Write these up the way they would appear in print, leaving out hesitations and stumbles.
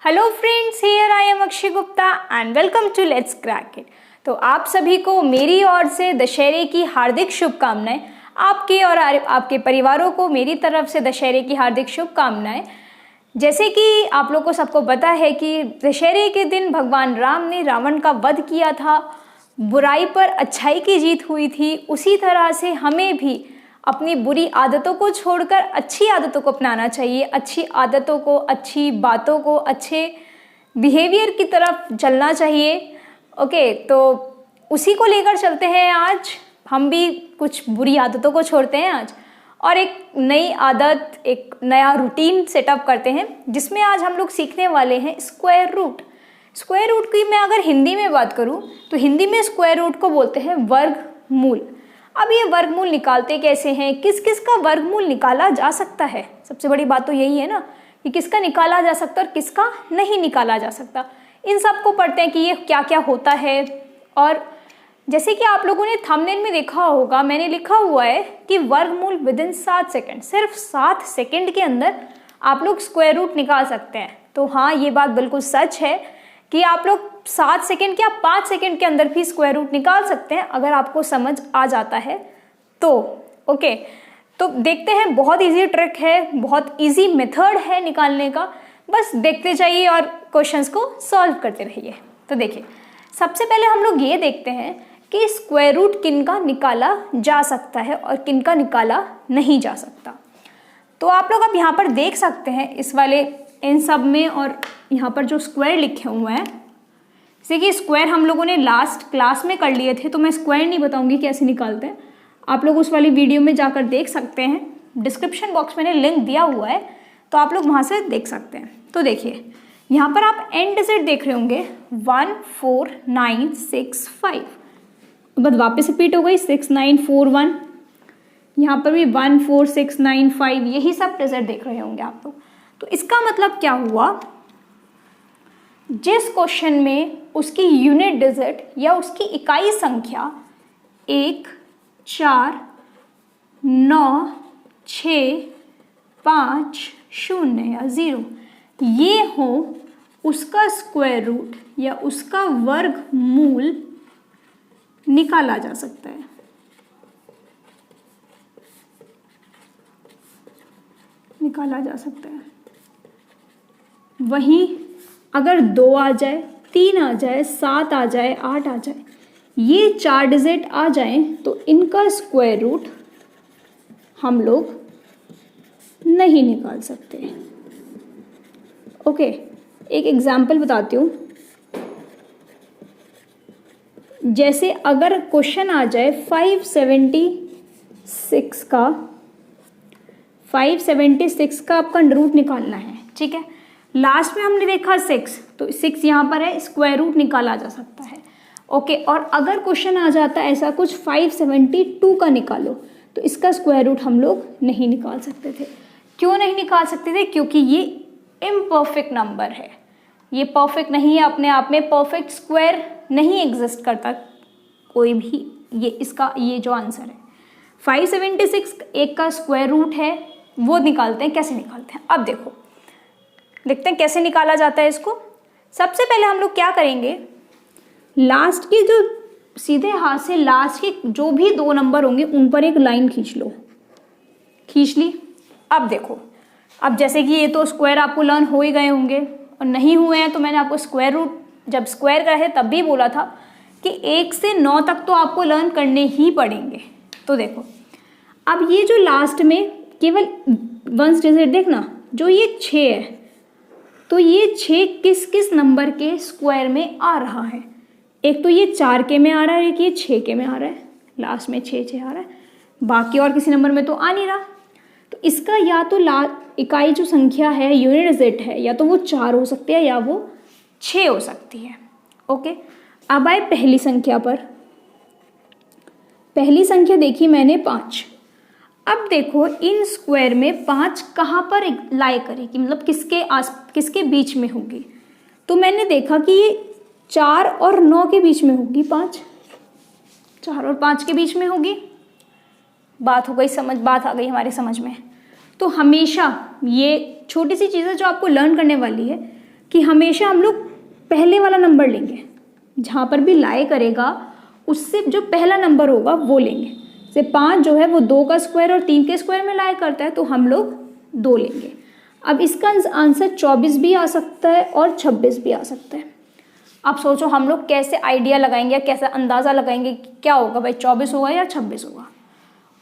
Hello friends, here I am Akshay Gupta and welcome to let's crack it. तो आप सभी को मेरी ओर से दशहरे की हार्दिक शुभकामनाएं। आपके और आपके परिवारों को मेरी तरफ से दशहरे की हार्दिक शुभकामनाएं। जैसे कि आप लोगों को सबको पता है कि दशहरे के दिन भगवान राम ने रावण का वध किया था, बुराई पर अच्छाई की जीत हुई थी। उसी तरह से हमें भी अपनी बुरी आदतों को छोड़कर अच्छी आदतों को अपनाना चाहिए। अच्छी आदतों को, अच्छी बातों को, अच्छे बिहेवियर की तरफ चलना चाहिए। ओके, तो उसी को लेकर चलते हैं। आज हम भी कुछ बुरी आदतों को छोड़ते हैं आज और एक नई आदत, एक नया रूटीन सेटअप करते हैं, जिसमें आज हम लोग सीखने वाले हैं स्क्वायर रूट। स्क्वायर रूट की मैं अगर हिंदी में बात करूं तो हिंदी में स्क्वायर रूट को बोलते हैं वर्गमूल। अब ये वर्गमूल निकालते कैसे हैं, किस किस का वर्गमूल निकाला जा सकता है, सबसे बड़ी बात तो यही है ना कि किसका निकाला जा सकता है और किसका नहीं निकाला जा सकता। इन सब को पढ़ते हैं कि ये क्या क्या होता है। और जैसे कि आप लोगों ने थंबनेल में देखा होगा, मैंने लिखा हुआ है कि वर्गमूल विदिन 7 सेकेंड, सिर्फ 7 सेकेंड के अंदर आप लोग स्क्वायर रूट निकाल सकते हैं। तो हाँ, ये बात बिल्कुल सच है कि आप लोग 7 सेकेंड या 5 सेकेंड के अंदर भी स्क्वायर रूट निकाल सकते हैं अगर आपको समझ आ जाता है तो। ओके, तो देखते हैं। बहुत इजी ट्रिक है, बहुत इजी मेथड है निकालने का। बस देखते जाइए और क्वेश्चंस को सॉल्व करते रहिए। तो देखिए, सबसे पहले हम लोग ये देखते हैं कि स्क्वायर रूट किनका निकाला जा सकता है और किनका निकाला नहीं जा सकता। तो आप लोग अब यहाँ पर देख सकते हैं इस वाले इन सब में, और यहाँ पर जो स्क्वायर लिखे हुए हैं, जैसे कि स्क्वायर हम लोगों ने लास्ट क्लास में कर लिए थे, तो मैं स्क्वायर नहीं बताऊंगी कैसे निकालते हैं। आप लोग उस वाली वीडियो में जाकर देख सकते हैं। डिस्क्रिप्शन बॉक्स में मैंने लिंक दिया हुआ है, तो आप लोग वहाँ से देख सकते हैं। तो देखिए, यहाँ पर आप एंड डिजिट देख रहे होंगे 1 4 9 6 5। बस वापस रिपीट हो गई 6 9 4 1। यहाँ पर भी 1 4 6 9 5, यही सब डिजिट देख रहे होंगे आप लोग। तो इसका मतलब क्या हुआ, जिस क्वेश्चन में उसकी यूनिट डिजिट या उसकी इकाई संख्या 1 4 9 6 5 0 या 0 ये हो, उसका स्क्वायर रूट या उसका वर्गमूल निकाला जा सकता है। निकाला जा सकता है। वहीं अगर 2 आ जाए, 3 आ जाए, 7 आ जाए, 8 आ जाए, ये 4 डिजिट आ जाए, तो इनका स्क्वायर रूट हम लोग नहीं निकाल सकते। ओके, एक एग्जाम्पल बताती हूँ। जैसे अगर क्वेश्चन आ जाए 576 का आपका रूट निकालना है, ठीक है। लास्ट में हमने देखा 6, तो 6 यहाँ पर है, स्क्वायर रूट निकाला जा सकता है। ओके, और अगर क्वेश्चन आ जाता है ऐसा कुछ 572 का निकालो, तो इसका स्क्वायर रूट हम लोग नहीं निकाल सकते थे। क्यों नहीं निकाल सकते थे? क्योंकि ये इम्परफेक्ट नंबर है, ये परफेक्ट नहीं है अपने आप में। परफेक्ट स्क्वायर नहीं एग्जिस्ट करता कोई भी। ये इसका ये जो आंसर है 576 एक का स्क्वायर रूट है, वो निकालते हैं। कैसे निकालते हैं अब देखो, देखते हैं कैसे निकाला जाता है इसको। सबसे पहले हम लोग क्या करेंगे, लास्ट के जो सीधे हाथ से लास्ट के जो भी 2 नंबर होंगे उन पर एक लाइन खींच लो। खींच ली। अब देखो, अब जैसे कि ये तो स्क्वायर आपको लर्न हो ही गए होंगे, और नहीं हुए हैं तो मैंने आपको स्क्वायर रूट जब स्क्वायर का है तब भी बोला था कि 1 से 9 तक तो आपको लर्न करने ही पड़ेंगे। तो देखो, अब ये जो लास्ट में केवल 1 डिजिट देखना, जो ये 6 है, तो ये 6 किस किस नंबर के स्क्वायर में आ रहा है। एक तो ये 4 के में आ रहा है, एक ये 6 के में आ रहा है, लास्ट में 6 6 आ रहा है, बाकी और किसी नंबर में तो आ नहीं रहा। तो इसका या तो इकाई जो संख्या है, यूनिट डिजिट है, या तो वो 4 हो सकती है या वो 6 हो सकती है। ओके, अब आए पहली संख्या पर। पहली संख्या देखी मैंने 5। अब देखो, इन स्क्वायर में 5 कहाँ पर लाई करेगी, मतलब किसके बीच में होगी। तो मैंने देखा कि ये 4 और 9 के बीच में होगी। 5 4 और 5 के बीच में होगी। बात हो गई समझ, बात आ गई हमारे समझ में। तो हमेशा ये छोटी सी चीज़ें जो आपको लर्न करने वाली है, कि हमेशा हम लोग पहले वाला नंबर लेंगे, जहाँ पर भी लाई करेगा उससे जो पहला नंबर होगा वो लेंगे। जैसे 5 जो है वो 2 का स्क्वायर और 3 के स्क्वायर में लाई करता है, तो हम लोग 2 लेंगे। अब इसका आंसर 24 भी आ सकता है और 26 भी आ सकता है। आप सोचो हम लोग कैसे आइडिया लगाएंगे, कैसे अंदाज़ा लगाएंगे कि क्या होगा भाई, 24 होगा या 26 होगा।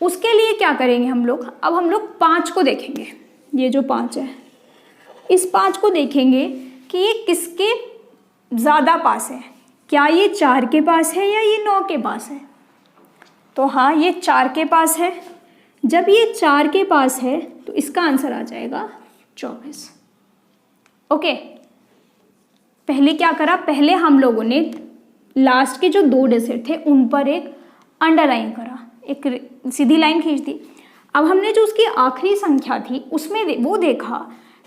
उसके लिए क्या करेंगे हम लोग, अब हम लोग 5 को देखेंगे। ये जो 5 है, इस 5 को देखेंगे कि ये किसके ज़्यादा पास है। क्या ये 4 के पास है या ये 9 के पास है? तो हाँ, ये 4 के पास है। जब ये 4 के पास है तो इसका आंसर आ जाएगा 24। ओके, पहले क्या करा, पहले हम लोगों ने लास्ट के जो 2 डिजिट थे उन पर एक अंडरलाइन करा, एक सीधी लाइन खींच दी। अब हमने जो उसकी आखिरी संख्या थी उसमें वो देखा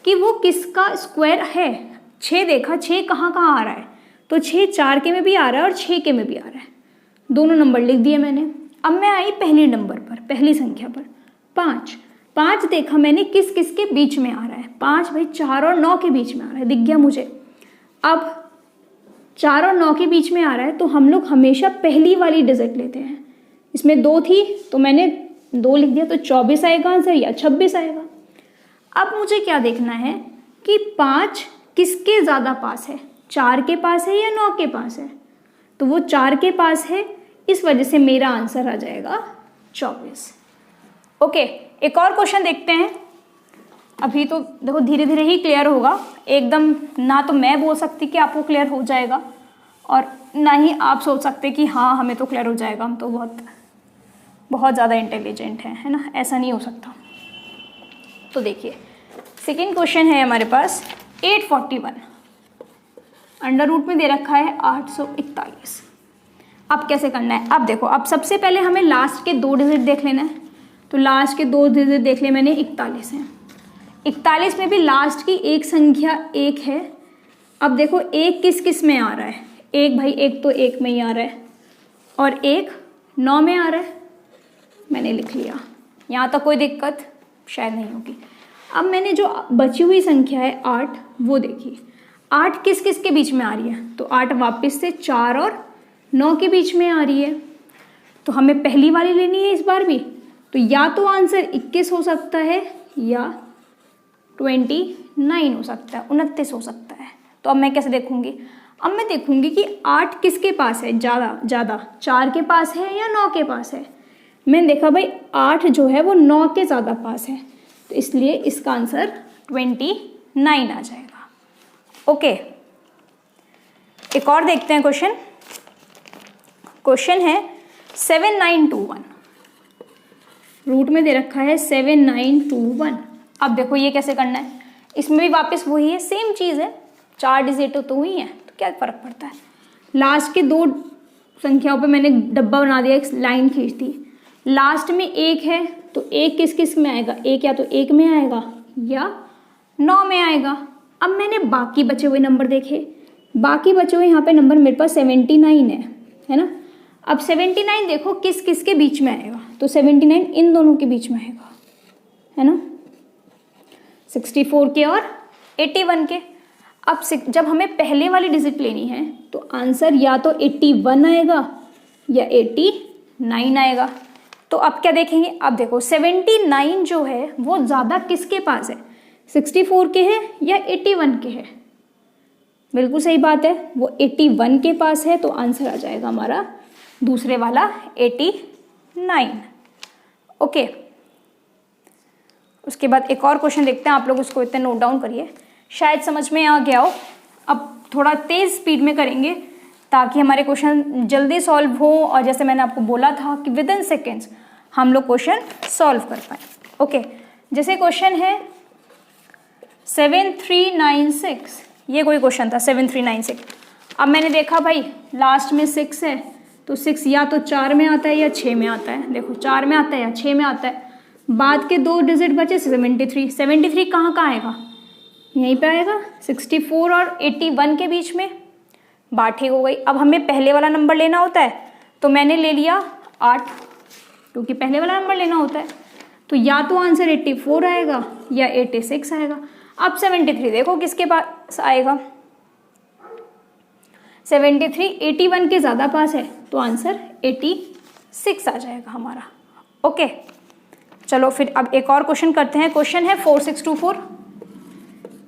कि वो किसका स्क्वायर है। 6 देखा, 6 कहाँ कहाँ आ रहा है, तो 6 4 के में भी आ रहा है और 6 के में भी आ रहा है। दोनों नंबर लिख दिए मैंने। अब मैं आई पहली नंबर पर, पहली संख्या पर, 5 देखा मैंने किस किस के बीच में आ रहा है। 5 भाई 4 और 9 के बीच में आ रहा है, दिख गया मुझे। अब 4 और 9 के बीच में आ रहा है तो हम लोग हमेशा पहली वाली डिजिट लेते हैं। इसमें 2 थी तो मैंने 2 लिख दिया, तो 24 आएगा आंसर या 26 आएगा। अब मुझे क्या देखना है कि 5 किसके ज़्यादा पास है, 4 के पास है या 9 के पास है। तो वो 4 के पास है, इस वजह से मेरा आंसर आ जाएगा 24। ओके, एक और क्वेश्चन देखते हैं। अभी तो देखो धीरे धीरे ही क्लियर होगा, एकदम ना तो मैं बोल सकती कि आपको क्लियर हो जाएगा और ना ही आप सोच सकते कि हाँ हमें तो क्लियर हो जाएगा, हम तो बहुत ज़्यादा इंटेलिजेंट हैं, है ना, ऐसा नहीं हो सकता। तो देखिए सेकेंड क्वेश्चन है हमारे पास 841, अंडर रूट में दे रखा है 841। अब कैसे करना है, अब देखो, अब सबसे पहले हमें लास्ट के 2 डिजिट देख लेना है। तो लास्ट के 2 डिजिट देख ले मैंने, 41 है। 41 में भी लास्ट की एक संख्या 1 है। अब देखो 1 किस किस में आ रहा है, 1 भाई 1 तो 1 में ही आ रहा है और 1 9 में आ रहा है, मैंने लिख लिया। यहाँ तक कोई दिक्कत शायद नहीं होगी। अब मैंने जो बची हुई संख्या है 8, वो देखिए 8 किस किस के बीच में आ रही है, तो 8 वापस से 4 और 9 के बीच में आ रही है। तो हमें पहली वाली लेनी है इस बार भी। तो या तो आंसर 21 हो सकता है या 29 हो सकता है, 29 हो सकता है। तो अब मैं कैसे देखूंगी, अब मैं देखूंगी कि 8 किसके पास है ज़्यादा, 4 के पास है या 9 के पास है। मैंने देखा भाई 8 जो है वो 9 के ज़्यादा पास है, तो इसलिए इसका आंसर 29 आ जाएगा। ओके, एक और देखते हैं क्वेश्चन। क्वेश्चन है 7921, रूट में दे रखा है 7921। अब देखो ये कैसे करना है, इसमें भी वापस वही है, सेम चीज़ है, 4 डिजिट तो हुई है, तो क्या फ़र्क पड़ता है। लास्ट के 2 संख्याओं पे मैंने डब्बा बना दिया, एक लाइन खींच दी। लास्ट में 1 है तो 1 किस किस में आएगा, 1 या तो 1 में आएगा या 9 में आएगा। अब मैंने बाकी बचे हुए नंबर देखे, बाकी बचे हुए यहाँ पे नंबर मेरे पास 79 है ना। अब 79 देखो किस किस के बीच में आएगा, तो 79 इन दोनों के बीच में आएगा, है ना, 64 के और 81 के। अब जब हमें पहले वाली डिजिट लेनी है तो आंसर या तो 81 आएगा या 89 आएगा। तो अब क्या देखेंगे, अब देखो 79 जो है वो ज़्यादा किसके पास है, 64 के है या 81 के है। बिल्कुल सही बात है, वो 81 के पास है, तो आंसर आ जाएगा हमारा दूसरे वाला 89। ओके, उसके बाद एक और क्वेश्चन देखते हैं, आप लोग उसको इतने नोट डाउन करिए, शायद समझ में आ गया हो। अब थोड़ा तेज़ स्पीड में करेंगे ताकि हमारे क्वेश्चन जल्दी सॉल्व हो, और जैसे मैंने आपको बोला था कि विद इन सेकेंड्स हम लोग क्वेश्चन सॉल्व कर पाएँ। ओके, जैसे क्वेश्चन है 7396, ये कोई क्वेश्चन था 7396। अब मैंने देखा भाई लास्ट में 6 है, तो 6 या तो 4 में आता है या 6 में आता है। देखो 4 में आता है या 6 में आता है। बाद के 2 डिजिट बचे 73। 73 कहाँ कहाँ आएगा, यहीं पे आएगा, 64 और 81 के बीच में। बात ठीक हो गई। अब हमें पहले वाला नंबर लेना होता है, तो मैंने ले लिया 8, क्योंकि पहले वाला नंबर लेना होता है। तो या तो आंसर 84 आएगा या 86 आएगा। अब 73 देखो किसके पास आएगा, 73 81 के ज़्यादा पास है, तो आंसर 86 आ जाएगा हमारा। ओके, चलो फिर अब एक और क्वेश्चन करते हैं। क्वेश्चन है 4624,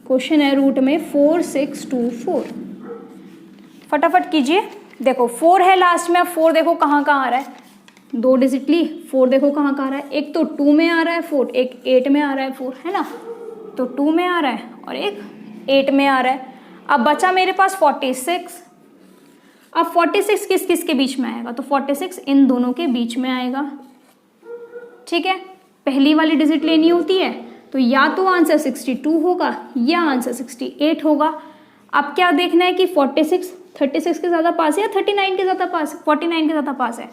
क्वेश्चन है रूट में 4624, फटाफट कीजिए। देखो 4 है लास्ट में, अब 4 देखो कहाँ कहाँ आ रहा है, 2 डिजिट ली, 4 देखो कहाँ कहाँ आ रहा है, एक तो 2 में आ रहा है 4, एक 8 में आ रहा है 4, है ना, तो 2 में आ रहा है और एक 8 में आ रहा है। अब बचा मेरे पास 46, अब 46 किस किस के बीच में आएगा, तो 46 इन दोनों के बीच में आएगा। ठीक है, पहली वाली डिजिट लेनी होती है, तो या तो आंसर 62 होगा या आंसर 68 होगा। अब क्या देखना है कि 46 36 के ज़्यादा पास है या 39 के ज़्यादा पास है, 49 के ज़्यादा पास है,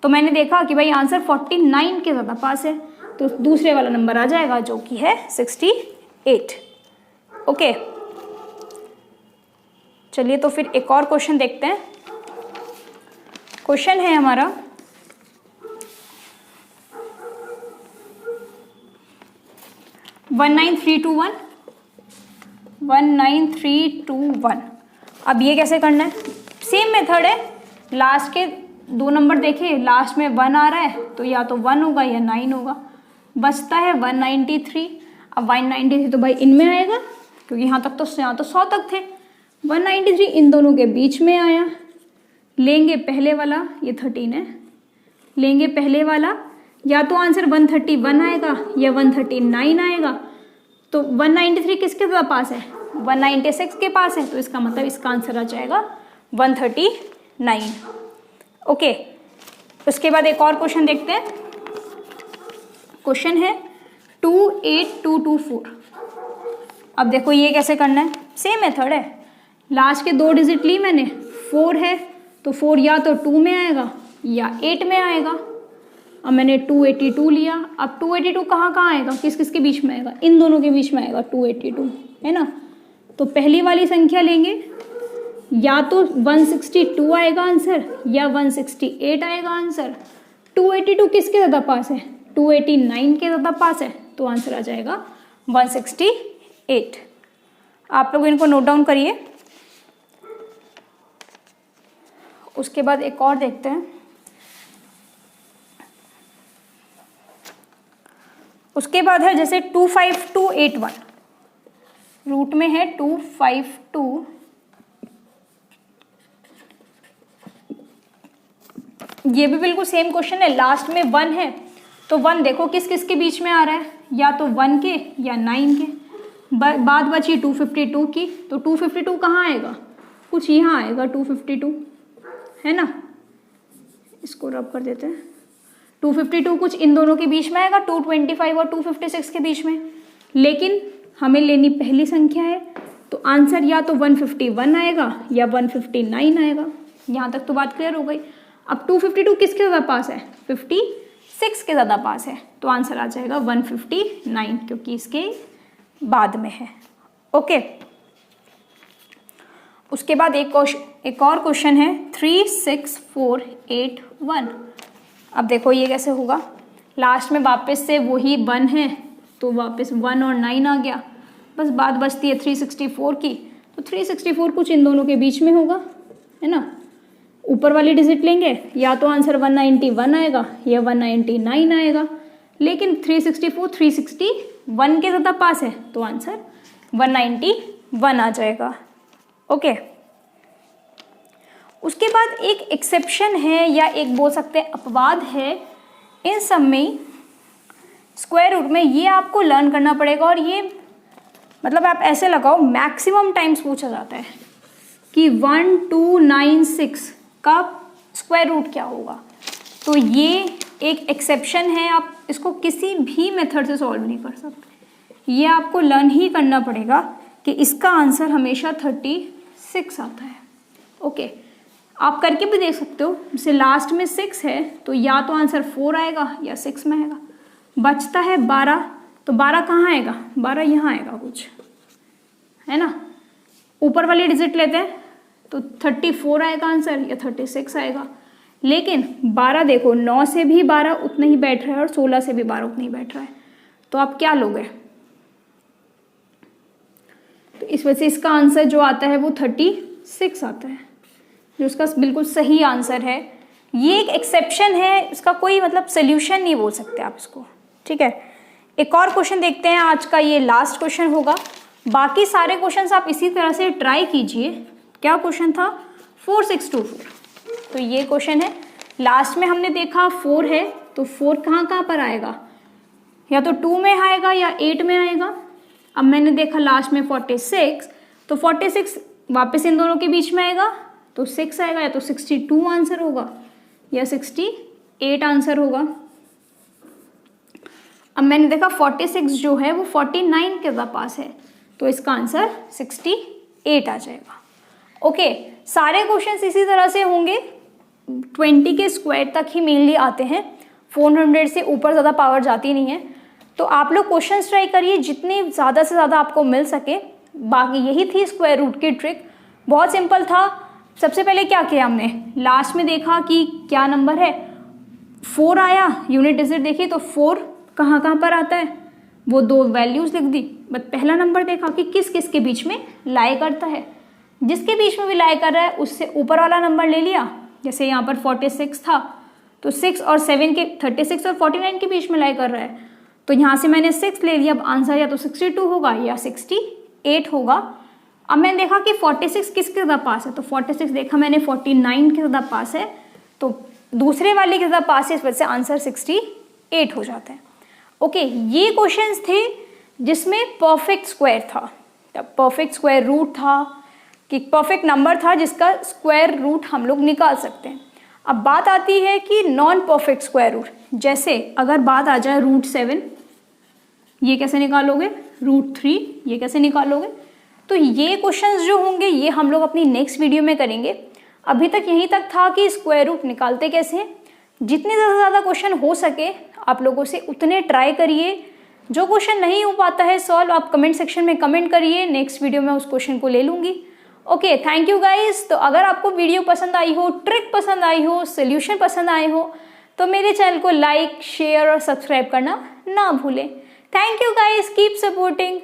तो मैंने देखा कि भाई आंसर 49 के ज़्यादा पास है, तो दूसरे वाला नंबर आ जाएगा जो कि है 68। ओके, चलिए तो फिर एक और क्वेश्चन देखते हैं। क्वेश्चन है हमारा 19321, 19321। अब ये कैसे करना है, सेम मेथड है, लास्ट के 2 नंबर देखिए, लास्ट में 1 आ रहा है तो या तो 1 होगा या 9 होगा, बचता है 193। अब 193 तो भाई इनमें आएगा क्योंकि यहाँ तो 100 तक थे, 193 इन दोनों के बीच में आया, लेंगे पहले वाला, ये 13 है, लेंगे पहले वाला, या तो आंसर 131 आएगा या 139 आएगा, तो 193 किसके पास है, 196 के पास है, तो इसका मतलब इसका आंसर आ जाएगा 139। ओके, उसके बाद एक और क्वेश्चन देखते हैं। क्वेश्चन है 28224। अब देखो ये कैसे करना है, सेम मेथड है, लास्ट के 2 डिजिट ली मैंने, 4 है तो 4 या तो 2 में आएगा या 8 में आएगा। अब मैंने 282 लिया, अब 282 कहाँ कहाँ आएगा, किस किस के बीच में आएगा, इन दोनों के बीच में आएगा 282, है ना, तो पहली वाली संख्या लेंगे, या तो 162 आएगा आंसर या 168 आएगा आंसर। 282 किसके ज़्यादा पास है, 289 के ज़्यादा पास है, तो आंसर आ जाएगा 168। आप लोग इनको नोट डाउन करिए। उसके बाद एक और देखते हैं। उसके बाद है जैसे 25281, रूट में है 252, ये भी बिल्कुल सेम क्वेश्चन है, लास्ट में 1 है, तो 1 देखो किस किस के बीच में आ रहा है, या तो 1 के या 9 के, बात बची 252 की, तो 252 कहाँ आएगा, कुछ यहाँ आएगा 252, है ना, इसको रब कर देते हैं, 252 कुछ इन दोनों के बीच में आएगा, 225 और 256 के बीच में, लेकिन हमें लेनी पहली संख्या है, तो आंसर या तो 151 आएगा या 159 आएगा। यहाँ तक तो बात क्लियर हो गई। अब 252 किसके ज़्यादा पास है, 56 के ज़्यादा पास है, तो आंसर आ जाएगा 159 क्योंकि इसके बाद में है। ओके, उसके बाद एक और क्वेश्चन है 36481। अब देखो ये कैसे होगा, लास्ट में वापस से वही 1 है, तो वापस 1 और 9 आ गया, बस बात बचती है 364 की, तो 364 कुछ इन दोनों के बीच में होगा, है ना, ऊपर वाली डिजिट लेंगे, या तो आंसर 191 आएगा या 199 आएगा, लेकिन 364 361 के ज़्यादा पास है, तो आंसर 191 आ जाएगा। ओके, उसके बाद एक एक्सेप्शन है या एक बोल सकते हैं अपवाद है इन सब में, स्क्वायर रूट में, ये आपको लर्न करना पड़ेगा, और ये मतलब आप ऐसे लगाओ मैक्सिमम टाइम्स पूछा जाता है कि 1296 का स्क्वायर रूट क्या होगा, तो ये एक एक्सेप्शन है, आप इसको किसी भी मेथड से सॉल्व नहीं कर सकते, ये आपको लर्न ही करना पड़ेगा कि इसका आंसर हमेशा 36 आता है। ओके, आप करके भी देख सकते हो, जैसे लास्ट में 6 है तो या तो आंसर 4 आएगा या 6 में आएगा, बचता है 12, तो 12 कहाँ आएगा, 12 यहाँ आएगा कुछ, है ना, ऊपर वाली डिजिट लेते हैं तो 34 आएगा आंसर या 36 आएगा, लेकिन 12 देखो 9 से भी 12 उतना ही बैठ रहा है और 16 से भी 12 उतना ही बैठ रहा है, तो आप क्या लोगे, तो इस वजह से इसका आंसर जो आता है वो 36 आता है, जो उसका बिल्कुल सही आंसर है। ये एक एक्सेप्शन है, इसका कोई मतलब सोल्यूशन नहीं बोल सकते आप इसको, ठीक है। एक और क्वेश्चन देखते हैं, आज का ये लास्ट क्वेश्चन होगा। बाकी सारे क्वेश्चंस आप इसी तरह से ट्राई कीजिए। क्या क्वेश्चन था? 4624। तो ये क्वेश्चन है, लास्ट में हमने देखा 4 है, तो 4 कहाँ पर आएगा? या तो 2 में आएगा या 8 में आएगा। अब मैंने देखा लास्ट में 46, तो 46 वापस इन दोनों के बीच में आएगा तो 6 आएगा, या तो 62 आंसर होगा या 68 आंसर होगा। अब मैंने देखा 46 जो है वो 49 के पास है, तो इसका आंसर 68 आ जाएगा। ओके, सारे क्वेश्चंस इसी तरह से होंगे, 20 के स्क्वायर तक ही मेनली आते हैं, 400 से ऊपर ज़्यादा पावर जाती नहीं है। तो आप लोग क्वेश्चंस ट्राई करिए जितने ज़्यादा से ज़्यादा आपको मिल सके। बाकी यही थी स्क्वायर रूट की ट्रिक, बहुत सिंपल था। सबसे पहले क्या किया हमने, लास्ट में देखा कि क्या नंबर है, 4 आया, यूनिट डिजिट देखी तो 4 कहाँ पर आता है, वो 2 वैल्यूज़ लिख दी। बट पहला नंबर देखा कि किस किस के बीच में लाई करता है, जिसके बीच में भी लाई कर रहा है उससे ऊपर वाला नंबर ले लिया। जैसे यहाँ पर 46 था तो 6 और 7 के 36 और 49 के बीच में लाई कर रहा है, तो यहाँ से मैंने 6 ले लिया। अब आंसर या तो 62 होगा या 68 होगा। अब मैंने देखा कि 46 किसके ज़्यादा पास है, तो 46 देखा मैंने 49 के ज़्यादा पास है, तो दूसरे वाले के ज़्यादा पास है, इस वजह से आंसर 68 हो जाता है। ओके, ये क्वेश्चंस थे जिसमें परफेक्ट स्क्वायर था, परफेक्ट स्क्वायर रूट था कि परफेक्ट नंबर था जिसका स्क्वायर रूट हम लोग निकाल सकते हैं। अब बात आती है कि नॉन परफेक्ट स्क्वायर रूट, जैसे अगर बात आ जाए √7, ये कैसे निकालोगे, √3 ये कैसे निकालोगे। तो ये क्वेश्चंस जो होंगे ये हम लोग अपनी नेक्स्ट वीडियो में करेंगे। अभी तक यहीं तक था कि स्क्वायर रूट निकालते कैसे हैं। जितने ज़्यादा क्वेश्चन हो सके आप लोगों से उतने ट्राई करिए। जो क्वेश्चन नहीं हो पाता है सॉल्व, आप कमेंट सेक्शन में कमेंट करिए, नेक्स्ट वीडियो में उस क्वेश्चन को ले लूँगी। Okay, thank you guys. तो अगर आपको वीडियो पसंद आई हो, ट्रिक पसंद आई हो, सोल्यूशन पसंद आए हो, तो मेरे चैनल को लाइक, शेयर और सब्सक्राइब करना ना भूलें। Thank you guys, keep supporting.